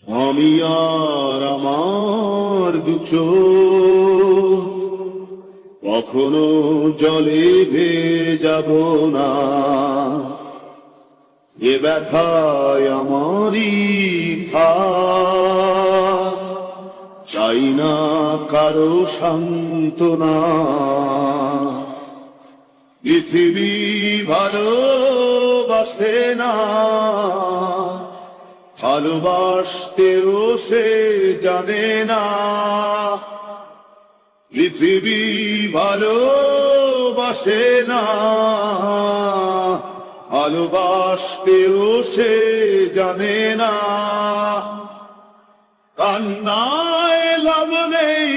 আমি আর আমার দুচোখ কখনো জলে ভেজাব না। এ ব্যথায় আমারই থাক, চাই না কারো সান্ত্বনা। পৃথিবী ভালোবাসে না, ভালোবাসতেও সে জানে না। পৃথিবী ভালোবাসে না, ভালোবাসতেও সে জানে না। কান্নায় লাভ নেই,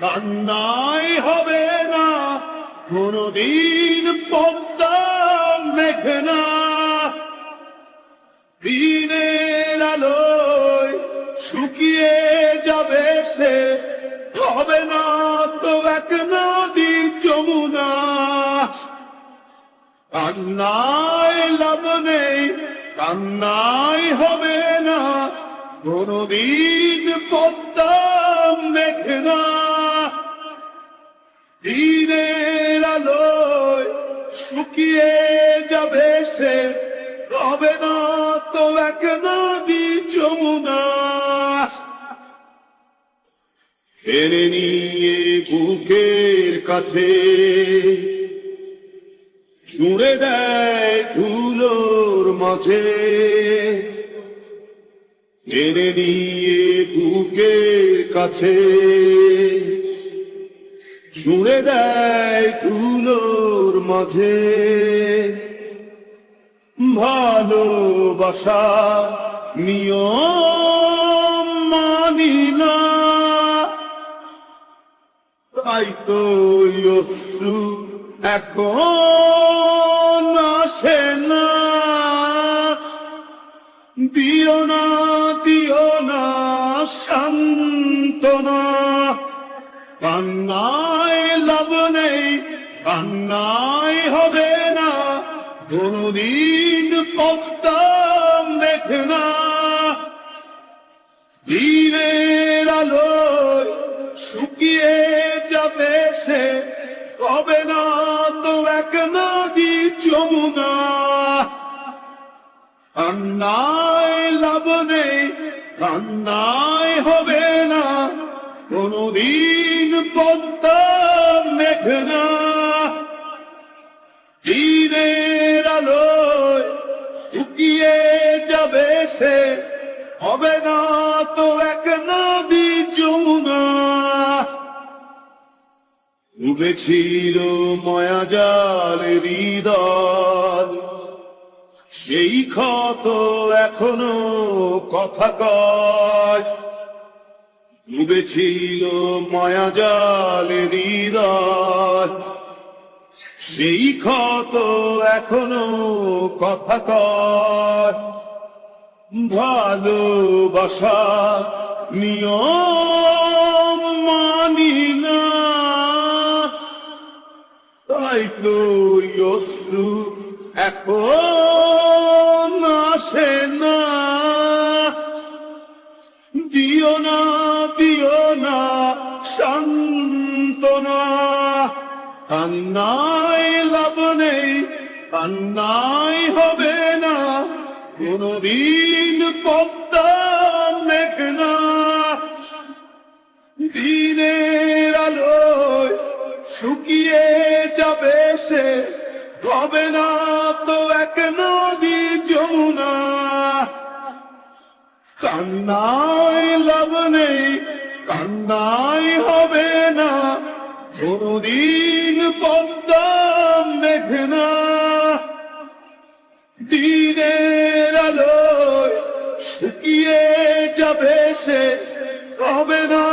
কান্নায় হবে না, কোনদিন পদ্মা মেঘে না। দিনের আলোয় শুকিয়ে যাবে সে, হবে না তো এক নদী যমুনা। কান্নায় লাভ নেই, কান্নায় হবে না, কোনদিন পদ্মা মেঘে না। দিনের আলোয় শুকিয়ে যাবে সে, হবে না তো এক নদী যমুনা। এনে নিয়ে বুকের কাছে ছুঁড়ে দেয় ধুলোর মাঝে। এনে নিয়ে বুকের কাছে ছুঁড়ে দেয় ধুলোর মাঝে। ভালোবাসা নিয়ম মানি না, তাই তো অশ্রু এখন আসে না। দিও না, দিও না সান্ত্বনা। কান্নায় লাভ নেই, কান্নায় হবে না, কোনদিন পদ্মা মেঘে না। দিনের আলোয় শুকিয়ে যাবে সে, হবে না তো এক নদী যমুনা। কান্নায় লাভ নেই, কান্নায় হবে না, কোনদিন পদ্মা মেঘে না। দিনের আলোয় শুকিয়ে যাবে সে, হবে না তো এক নদী যমুনা। ডুবেছিল মায়াজাল হৃদয়, সেই ক্ষত এখনো কথা কয়। ডুবেছিল মায়াজাল হৃদয়, সেই ক্ষত এখনো কথা কয়। ভালোবাসা নিয়ম মানি না, তাই তো অশ্রু এখন আসে না। দিও না, দিও না সান্ত্বনা। কান্নায় লাভ নেই, কান্নায় হবে না, কোনদিন পদ্মা মেঘে না। দিনের আলোয় শুকিয়ে যাবে সে, হবে না তো এক নদী যমুনা। কান্নায় লাভ নেই, কান্নায় হবে না, কোনদিন পদ্মা মেঘে না। দিনের আলোয় শুকিয়ে যাবে সে, হবে না